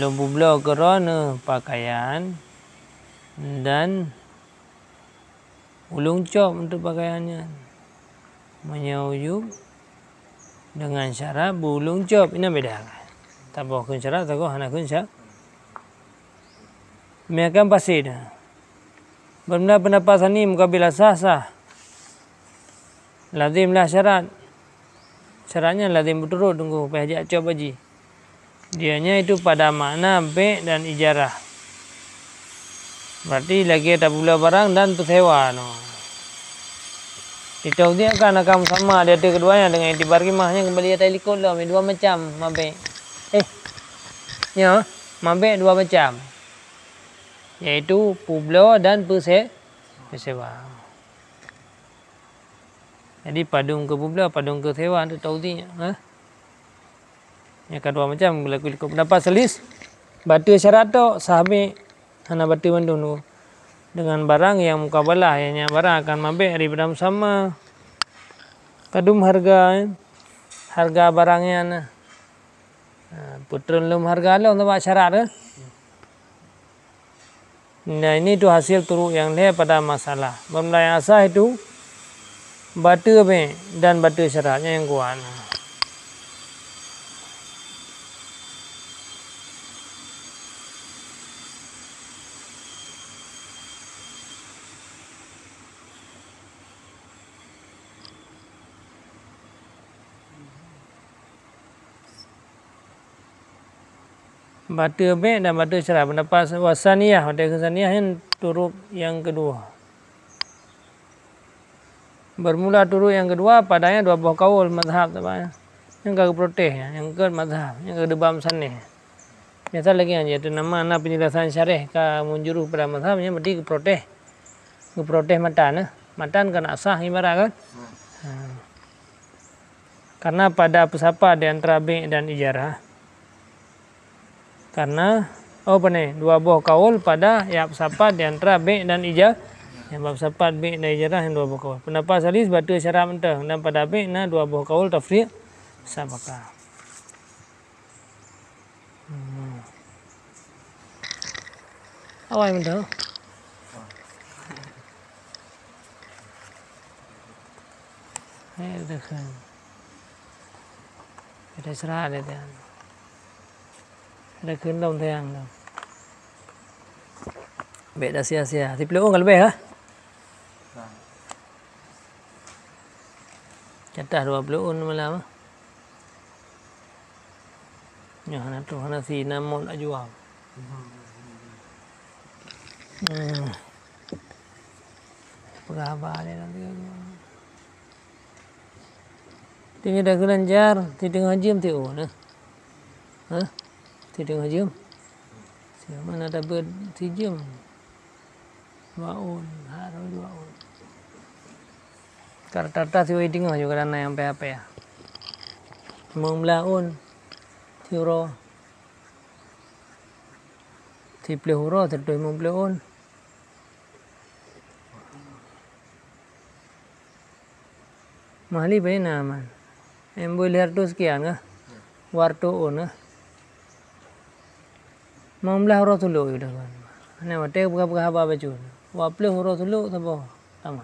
Lumbu blok kerana pakaian dan ulung cop untuk pakaiannya. Menyaujuk dengan syarat bulung cop. Ini beda. Tak boleh kun syarat, tak boleh hana kun syarat. Mereka pasti dah. Benar pendapat ini mukabila sah. Lazimlah syarat. Syaratnya lazim berturut tunggu pihak cop haji. Dianya itu pada makna be' dan ijarah. Berarti lagi tak pula barang dan tersewa. No. Itu dia akan sama dia tu keduanya dengan itibar kimahnya kembali atas ikut lah. Dua macam mabe. Ya, mabe dua macam. Yaitu publo dan persewa. Jadi padung ke publo, padung ke sewa tu tahu dia. Yang kedua macam berlaku ikut pendapat selis. Batu syarat tu sahabat hana batu bandung dengan barang yang mukabalah ianya barang akan mabek daripada sama kadum harga barangnya putron lum harga lo untuk syarat nah ini tu hasil turuk yang dia pada masalah benda yang asal itu batu be dan batu syaratnya yang kuat. Batu be dan batu syarat pendapat wasaniyah, batu wasaniyah yang turuk yang kedua. Bermula turut yang kedua padanya dua buah kaul mazhab tabanya. Yang kagak proteh ya, yang ke mazhab, yang ke debam sanih. Biasa lagi aja itu nama penjelasan syarih ka munjuru pada mazhabnya berarti ke proteh. Ke proteh matan matan kan asah ibarat kan. Karena pada pesapa di antara bi' dan ijarah. Karena dua buah kaul pada ya pesapa di antara bi' dan ijarah. Yang bab sapat bi' dan ijarah yang dua buah kaul. Pendapat salis batu syarat mentah dan pada bi' dua buah kaul tafriq sabaka. Awai mentah. Ada kan. Ada serah ada dia. Ada kan daun tiang dah. Beda sia-sia. Ti peluk enggak lebih ha? Catah 20 malam. Ya hana tu hana si namun nak jual. Berapa dia nanti. Tinggal dah kelanjar, ti tengah jam ti nah. Ha? Ti tengah jam. Siapa mana dapat ti jam. 2 on, harus 2 on. Karta si waiting juga dan yang apa ya. Menglaun tiro. Ti plehuro tertoi menglaun. Mahali ba naman. Emboy lerto sekian ka. Warto on ka. Mamlah horo tulo yuda kan. Ana mate buka haba baju. Waple horo tulo tabo tama.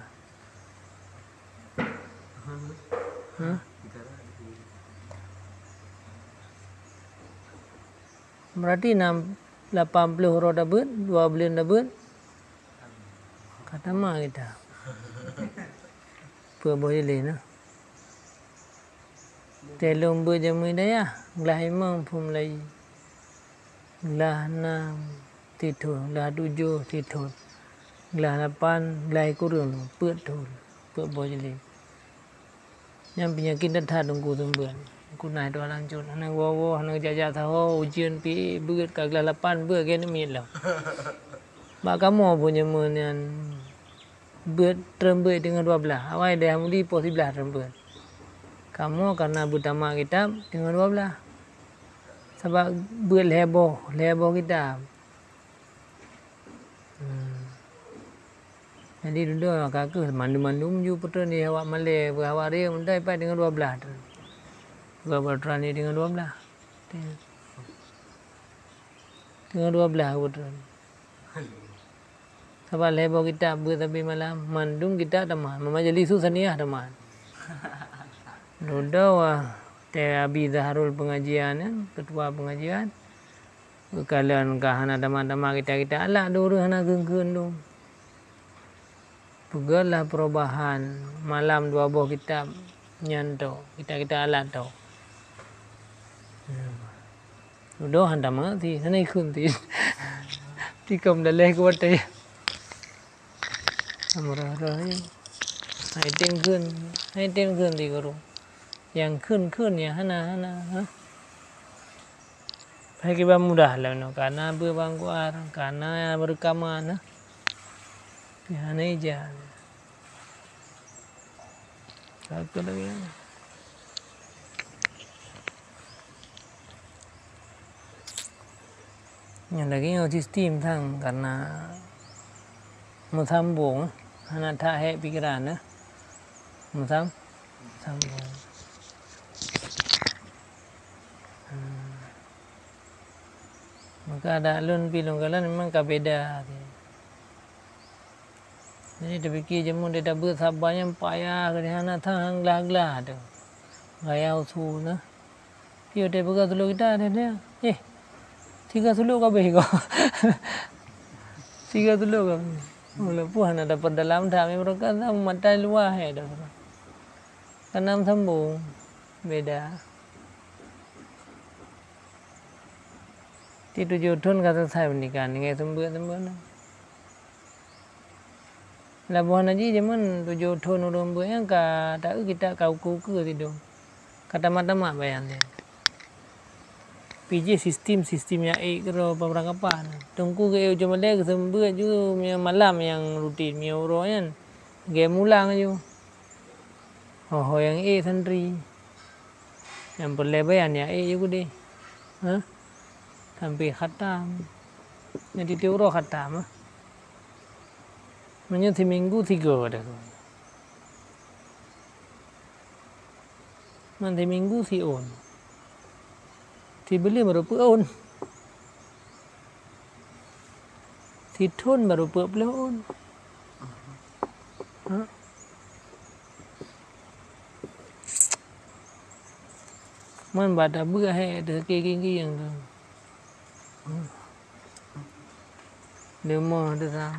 Berarti 80 horo dapat, 2 bulan dapat. Kata mah kita. Boleh nah. Telung berjamu daya, gelah imam pun lagi. Gelah 6 tidur, gelah 7 tidur. Gelah 8 gelah kurun, put tur, put boleh. Yang penyakit dah tunggu tumbuhan. Aku naik dua lanjut, anak wawo, anak jajak tahu ujian pi berat ke gelah 8 berat kan ni lah. Mak kamu punya menian berat terembat dengan 12. Awal dah mudi pos 11 terembat. Kamu karena butama kitab dengan 12. Sebab berat leboh kitab. Jadi dulu kakak mandu-mandum ju putra ni awak Malay awak dia mendai pai dengan 12. Putra ni dengan 12. Dengan 12 putra. Sebab leboh kitab tapi malam mandum kita teman. Majlis susaniah teman. Dulu Teh Abi Zaharul pengajian ketua pengajian. Kalian kahana teman-teman kita alak dulu hana gengkeun tu. Pegalah perubahan malam 2 buah kitab nyanto kita alat tau. Dulu handa mati sana ikun ti. Tikam daleh ku watai. Amrah ya. Hai tengkeun ti guru. Yang keun ya hana ha. Pakai mudah lah no karena berbangkuar karena berekaman. Ya neja. Satu lagi. Yang lagi sistem thang karena sambung anak tak pikiran sambung. Maka ada lun pilung kalan memang kabeda. Jadi dia fikir jemu dia dah bersabarnya payah ke hana thang glah tu. Gaya usu na. Dia buka tulu kita dia. 3 tulu kabeh ko. 3 tulu kabeh. Mula puan ada dalam dah mereka dah mata luar dah. Kanam sambung beda. Ti 7 tahun kata saya menikah ni sembut na. Labuhan haji zaman 7 tahun orang yang tak kita kau ke tidur. Kata mata-mata bayan dia. PJ sistemnya kero perangkapan. Tungku ke cuma lek sembuh ju malam yang rutin mi oro kan. Game ulang ju. Oh yang santri. Yang perlebayan ya juga deh. Hah? Sampai khatam. Nanti teuro khatam. Manya seminggu 3 dah. Nanti minggu si on. Thì beli baru on. Thì thôn baru on. Man bata bữa hay được cái yang tu. Demo tu sang.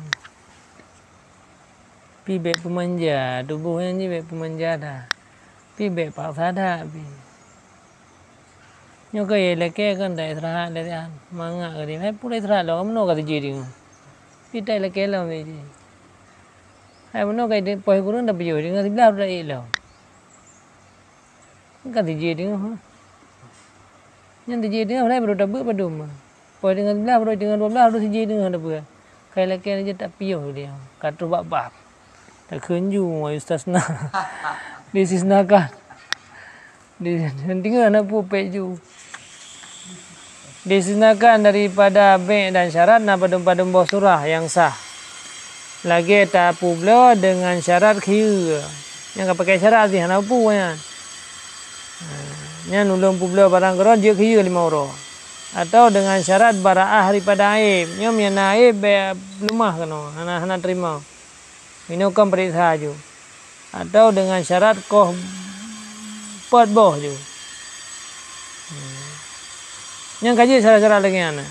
Pi be pemanja, tubuhnya ni be pemanja dah. Pi be paksa dah pi. Nyo ke leke kan dai thra le an manga ke ni pura thra lo amno ka ji ri. Pi tai leke lo me ji. Hai amno ka de poi kurun da bio ri ngi bla bla e lo. Ka ji ri ho. Nyan ji ri ho lai bro da bu ba dum. Poi dengan bla bro dengan bla bro ji ri ho da bu. Kai leke ni tak pio dia. Ka tu bab bab. Tak kenju ustaz na. This is nakan. Tinggal anak pupek ju. Disinakan daripada be dan syarat na padum-padum bawah surah yang sah. Lagi tak publo dengan syarat khir. Yang pakai syarat sih anak pu ya. Nya nulung publo barang keron je khir 5 euro. Atau dengan syarat baraah daripada aib. Nyom yang aib be lumah kano. Hana terima. Minukam periksa ju. Atau dengan syarat koh pot boh ju. Yang kaji syarat-syarat lagi ana.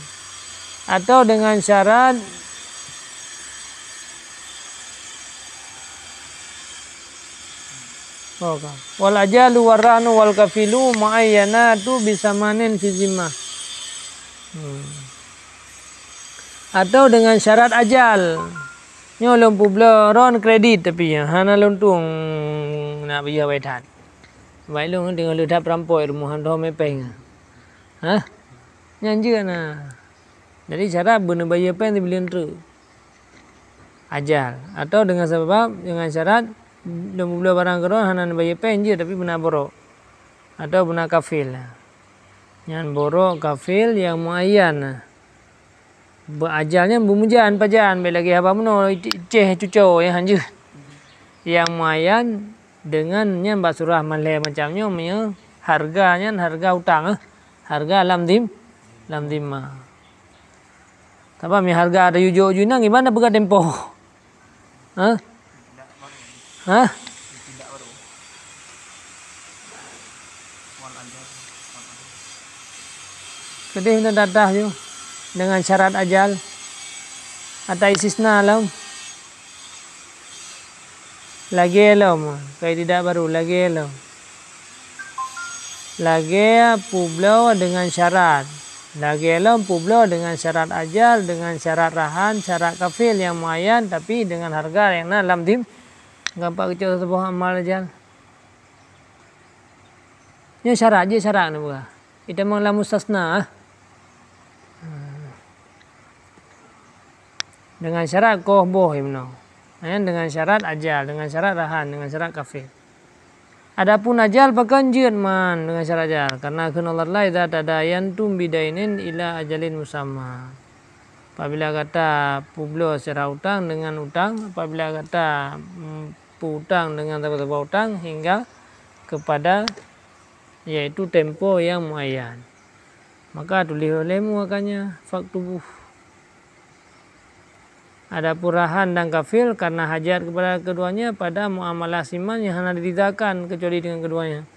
Atau dengan syarat wal ajalu waranu wal kafilu muayyanatu bisamanin fi zimmah. Atau dengan syarat ajal. Nyolong publo ron kredit tapi ya hana luntung nak biar baitan. Baik long dengan ledak perampoi rumuhan doh mepeng. Hah? Nyanjir na. Jadi cara benar bayar pen dibeli tu. Ajal atau dengan sebab dengan syarat dan beli barang keron hanan bayar pen je tapi benar borok atau benar kafil. Yang borok kafil yang muayyan. Ajalnya bumujan pajan belagi apa meno ceh cuco yang hanjir. Yang muayyan dengannya basurah malai macamnya harganya harga utang harga lam dimma. Tapi mi harga ada yujo nang gimana buka tempo? Hah? Hah? Kedih minta datah ju dengan syarat ajal atau istisna lam. Lagi lam, kayak tidak baru lagi lam. Lagi publo dengan syarat. Lagi lam publo dengan syarat ajal, dengan syarat rahan, syarat kafil yang muayyan tapi dengan harga yang lam dim. Gampang kecil sebuah amal ajal. Ini syarat je syarat ni bukan. Itu memang lam mustasna. Dengan syarat koh boh imno. Dengan syarat ajal, dengan syarat rahan, dengan syarat kafil. Adapun ajal pakanjut man dengan syarat ajal karena kunallah idza tadayantum bidainin ila ajalin musamma. Apabila kata publo secara utang dengan utang, apabila kata putang dengan sebuah utang hingga kepada yaitu tempo yang muayyan. Maka tulis olehmu akannya faktubuh. Ada purahan dan kafil karena hajat kepada keduanya pada muamalah siman yang hanya diridhakan kecuali dengan keduanya.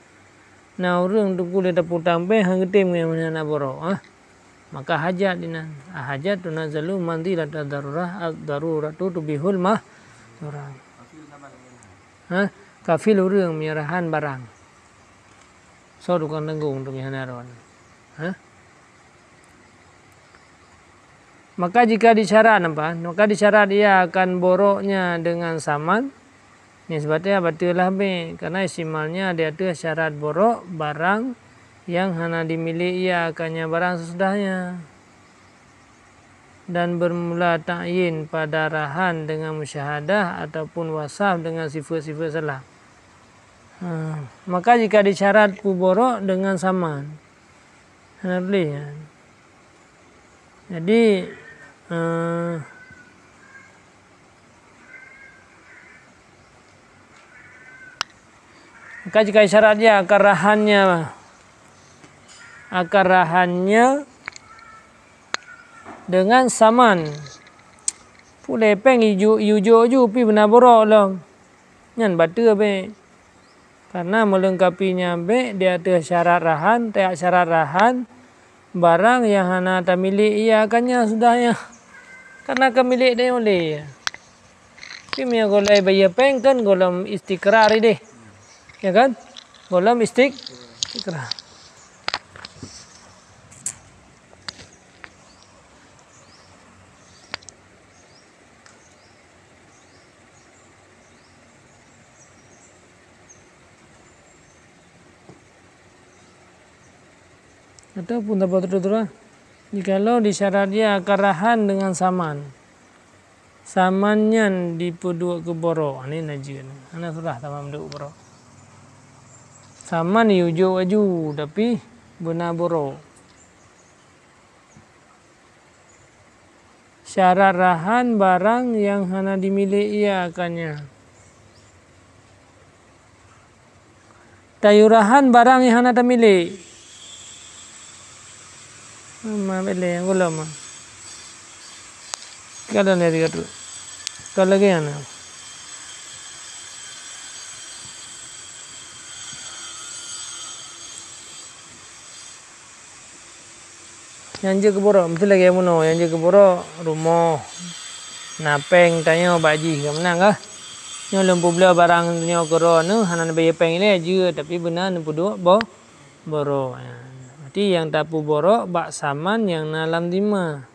Nah orang tu kulit putang pe hang getim yang mana borok. Maka hajat dinan. Hajat tunazalu manzilat ad-darurah ad-daruratu tubihul mahzurah. Kafil orang menyerahan barang. So tukang tanggung tu mihana ron. Maka jika disyarat apa? Maka disyarat ia akan boroknya dengan saman. Ini sebabnya batulah be, karena isimalnya dia tu syarat borok barang yang hana dimiliki ia akannya barang sesudahnya. Dan bermula ta'yin pada rahan dengan musyahadah ataupun wasaf dengan sifat-sifat salah. Maka jika disyarat pu borok dengan saman. Hana boleh ya. Jadi maka jika isyarat dia akar rahannya dengan saman. Pulai peng ijo pi benar borok lah. Nyan batu be. Karena melengkapinya be dia ada syarat rahan, tak syarat rahan barang yang hana tak milik ia akannya sudahnya. Karena kemilik dia boleh. Tapi yang golai bayar peng kan golem istikrar deh. Ya kan? Golem istikrar. Ataupun dapat terus jikalau disyarat dia karahan dengan saman. Samannya dipeduk ke borok. Ini najis. Ana surah tamam duk borok. Saman ujo aju tapi benar borok. Syarat rahan barang yang hana dimiliki ia akannya. Tayurahan barang yang hana dimiliki. Bele yang gula mah. Kalau ni dia tu. Kalau lagi ana. Yang je ke borok, mesti lagi amuno. Yang je ke borok rumah. Napeng tanya baji ke menang kah? Nyo lempu bela barang nyo kero nu hanan bayar peng ni je tapi benar nu puduk borok. Berarti yang tapu borok bak saman yang dalam lima.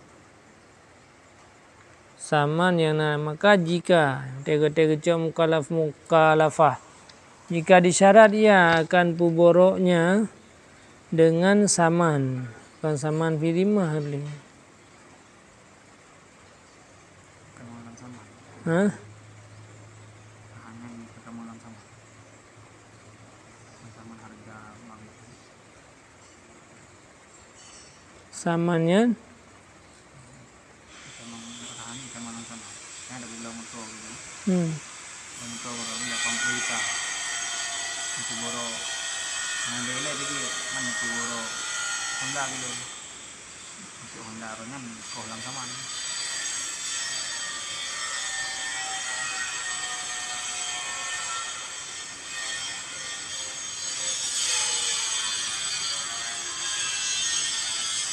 Saman yang maka jika tega-tega cok mukalafah. Jika disyarat ia akan pu boroknya dengan saman. Bukan saman firimah beli. Hah? Samannya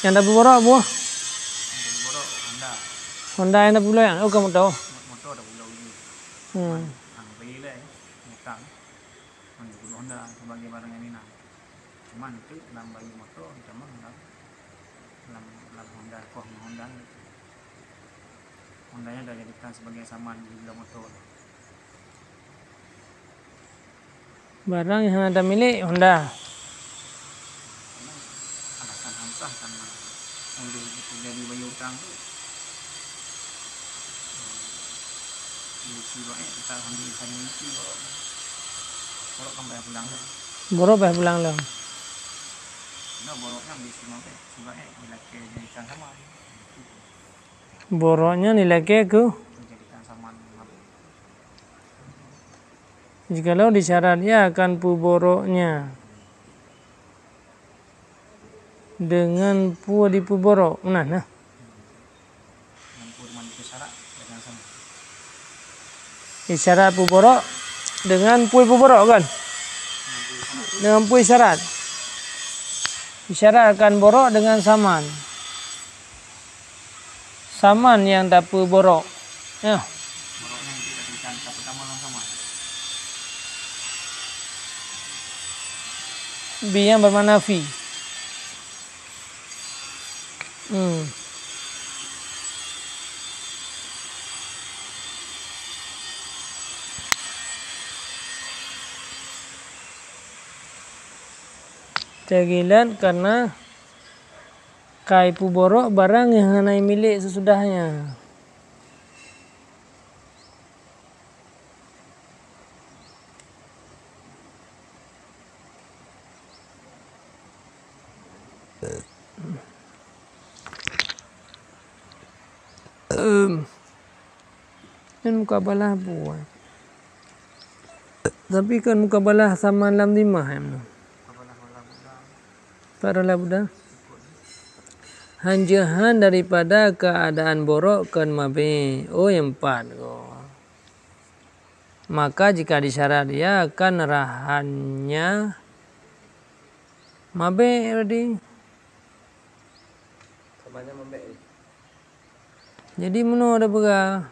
yang dah borok buah. Honda yang dah pula yang kamu tahu. Motor dah pulau ini. Beli lah, mutang. Honda sebagai barang yang ini. Cuman itu dalam bagi motor, cuman dalam Honda, kok Honda. Hondanya dah jadikan sebagai saman di dalam motor. Barang yang ada milik Honda. Alasan hamsah karena untuk jadi bayar utang tu. Kita ambil sana itu borok kan bayar pulang tu. Borok bayar pulang lah. Nah boroknya di sini tu sebab nilai jadikan sama. Boroknya nilai ke Jadikan sama. Jikalau disyaratnya akan pu boroknya dengan pu di pu borok. Nah. Isyarat pu borok dengan pu borok kan? Dengan pu isyarat. Isyarat akan borok dengan saman. Saman yang tak pu borok. Ya. Boroknya dijadikan pertama saman. Bi yang bermakna fi. Cagilan karena kai pu borok barang yang hanai milik sesudahnya. Kan mukabalah buat. Tapi kan mukabalah sama lam dimah ya. Para budak. Hanjahan daripada keadaan borok kan mabe. Oh yang 4 ko. Maka jika disyarat dia akan rahannya mabe tadi. Samanya mabe. Jadi meno ada pegah.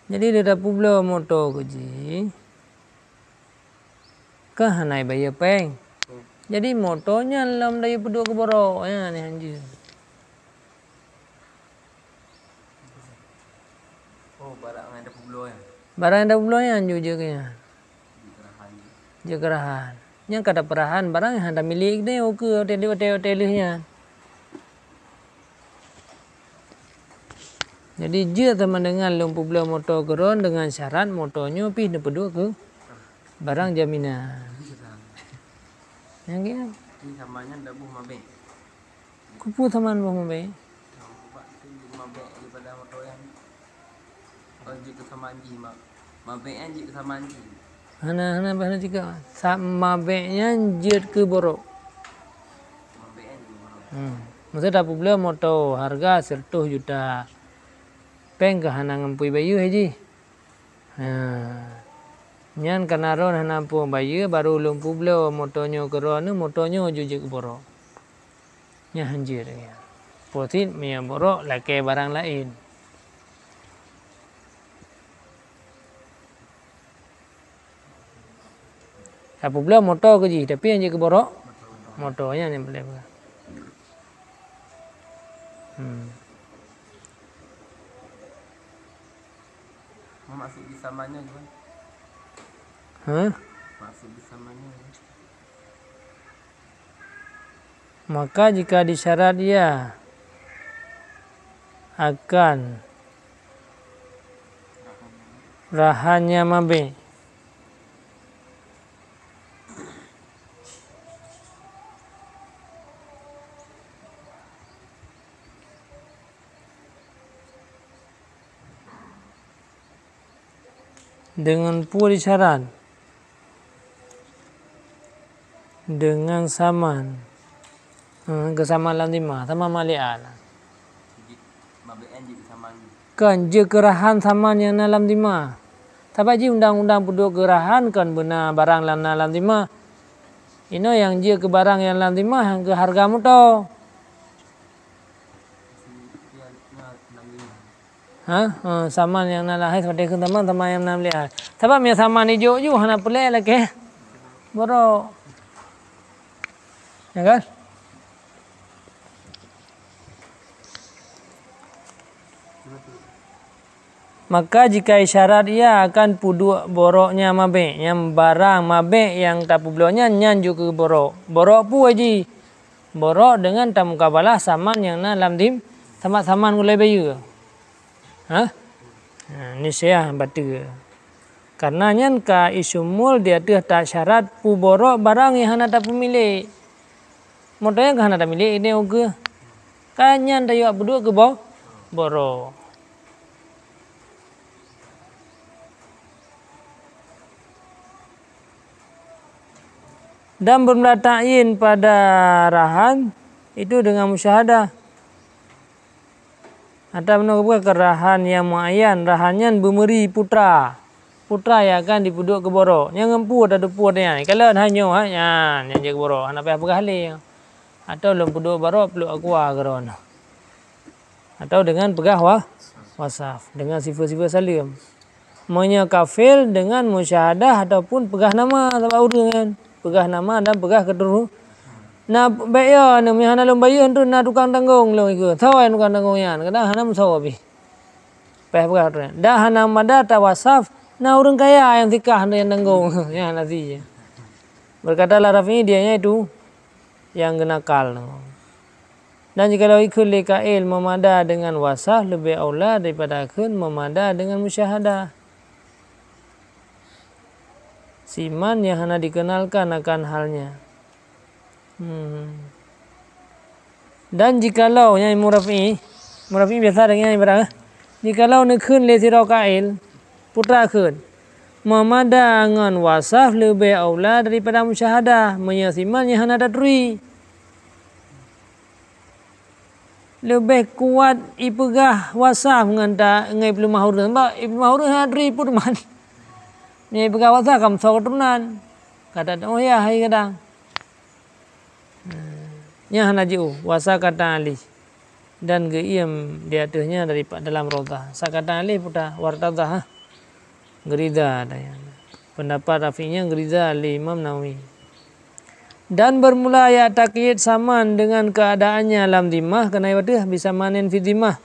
Jadi dia dah publo moto ko ji. Kah hanai bayar peng. Jadi motonya lam dayu peduk ke borok ya ni hanji. Oh, barang ada publo ya. Barang ada publo ya anju je kaya. Je kerahan. Yang kada perahan barang yang hendak milik ni oke hotel-hotelnya. Jadi je teman dengan lom publo moto keron dengan syarat motonya pi ne peduk ke barang jaminan. Yang kia. Ini samanya ndak buh mabe. Kupu taman buh mabe. Mabe daripada motor yang anji ke sama anji mabe anji ke sama anji. Hana bahana jika mabe nya jut ke borok. Mabe anji. Maksud dah publo moto harga 100 juta. Peng ke hana ngampui bayu haji. Nyan kanaron hana pu bayu baru lum publo motonyo keron motonyo juje ke borok. Nya hanjir ya. Potit mia borok lake barang lain. Apa pula motor ke ji tapi yang je ke borok motornya ni boleh. Masuk di samanya juga. Masuk di samanya. Maka jika disyarat dia akan rahannya mabe. Dengan puri syarat dengan saman kesamaan lam lima sama malian Mabe anji sama anji. kan je kerahan saman yang dalam lima tapi ji undang-undang puduk kerahan kan benar barang dalam lima ino yang je ke barang yang dalam lima yang ke harga muto saman yang nak lahir seperti ke teman-teman yang nak lihat. Sebab yang saman hijau je hana pelak lagi. Borok. Ya kan? Maka jika isyarat ia akan puduk boroknya mabe, yang barang mabe yang tak publonya nyan juga borok. Borok pu aji. Borok dengan tamukabalah saman yang na lam dim sama saman gulai bayu. Ni saya batu. Karena nyan ka isumul dia tu tak syarat pu borok barang yang hana tak pemilik. Motonya ka hana tak milik ini oge. Kan nyan dayu abdu ke borok. Dan bermula ta'yin pada rahan itu dengan musyahadah. Atau menurut kerahan yang muayyan, rahannya bemeri putra. Putra yang akan dipuduk ke borok. Yang empu ada depu ada yang. Kalau hanya yang je ke borok. Anak payah pegah halih. Atau lem puduk borok peluk aqua keron. Atau dengan pegah wasaf. Dengan sifat-sifat salim. Manya kafil dengan musyahadah ataupun pegah nama. Sebab urut kan. Pegah nama dan pegah keduru. Na bayar na mi hana lom bayar tu na tukang tanggung lo ikut. Tahu yang tukang tanggung yan. Kadang hana musawa bi. Peh pegah tu. Dah hana mada tawasaf na orang kaya yang tikah yang tanggung. Ya nasi je. Berkatalah Rafi'i dianya itu yang genakal. Dan jikalau ikut lekail memada dengan wasah lebih aula daripada akun memada dengan musyahadah. Siman yang hanya dikenalkan akan halnya. Dan jikalau yang murafi biasa dengan yang berang. Jikalau nekun lesirau kail putra kun memada dengan wasah lebih aula daripada musyahadah. Menyasiman yang hanya datri. Lebih kuat ipegah wasah menganta ngai belum mahur mbak ibnu mahur hadri purman. Ni ipegah wasah kam so keturunan. Kata oh ya hai kadang. Nya hana jiu wasa kata ali. Dan geiem di atasnya dari dalam rodah. Sakata ali puta wartadah. Gerida ada yang. Pendapat Rafi'nya gerida li Imam Nawawi. Dan bermula ayat takyid saman dengan keadaannya lam dimah kena wadah bisa manen fi dimah.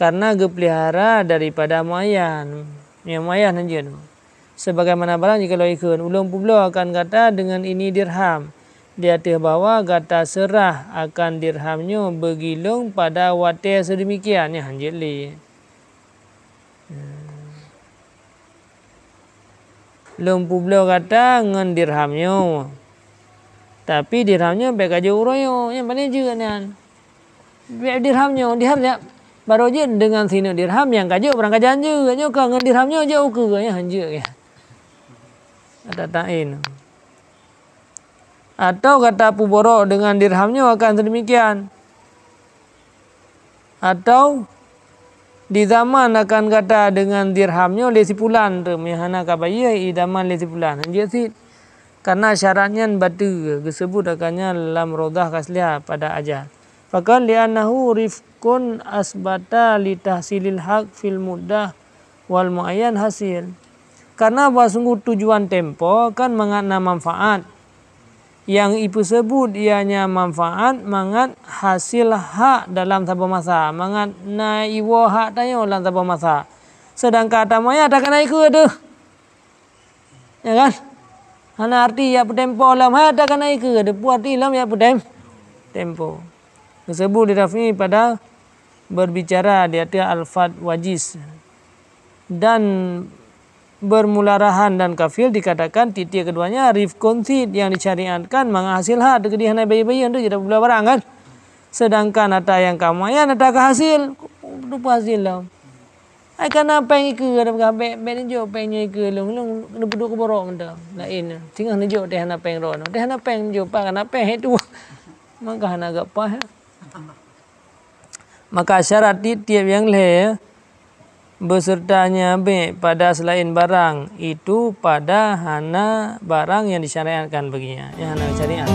Karena gepelihara daripada muayyan. Ya muayyan anjeun. Sebagaimana barang jika lo ikut ulung publo akan kata dengan ini dirham. Di atas bawah kata serah akan dirhamnya bergilung pada wadah sedemikian. Ya anjeun li. Ulung publo kata dengan dirhamnya. Tapi dirhamnya baik aja uroyo. Yang mana juga kan. Dirhamnya baru aja dengan sini dirham yang kaji orang kajian juga. Nyoka dengan dirhamnya jauh ke ya anjir ya. Ada tain. Atau kata puboro dengan dirhamnya akan sedemikian. Atau di zaman akan kata dengan dirhamnya lesi pulan tu mihana kabaya idaman lesi pulan. Anjir sih. Karena syaratnya batu disebut akannya dalam rodah kasliah pada ajal. Fakal li'annahu rifkun asbata li tahsilil haq fil muddah wal muayyan hasil. Karena bahwa sungguh tujuan tempo kan mengatna manfaat. Yang ibu sebut ianya manfaat mangat hasil hak dalam sabah masa. Mangat na iwo hak tayo dalam sabah masa. Sedangkan tamaya tak kena ikut tu. Ya kan? Hana arti ya tempo lam ada kan ikut. Depu arti lam ya tempo. Tersebut dirafi pada berbicara di atas al-fat wajiz. Dan bermularahan dan kafil dikatakan titik keduanya rifkun sid yang disyariatkan menghasil hak dekat hana bayi-bayi itu tidak boleh barang kan. Sedangkan ada yang kamayan ada ke hasil lupa hasil lah. Ai kana peng ke ada gabe ben jo peng ke long duduk ke borok menda lain tinggal jo teh hana peng ron teh hana peng jo pa kana peng itu maka hana gak pa. Maka syarat tiap yang le besertanya B pada selain barang itu pada hana barang yang disyariatkan baginya. Yang hana syariat.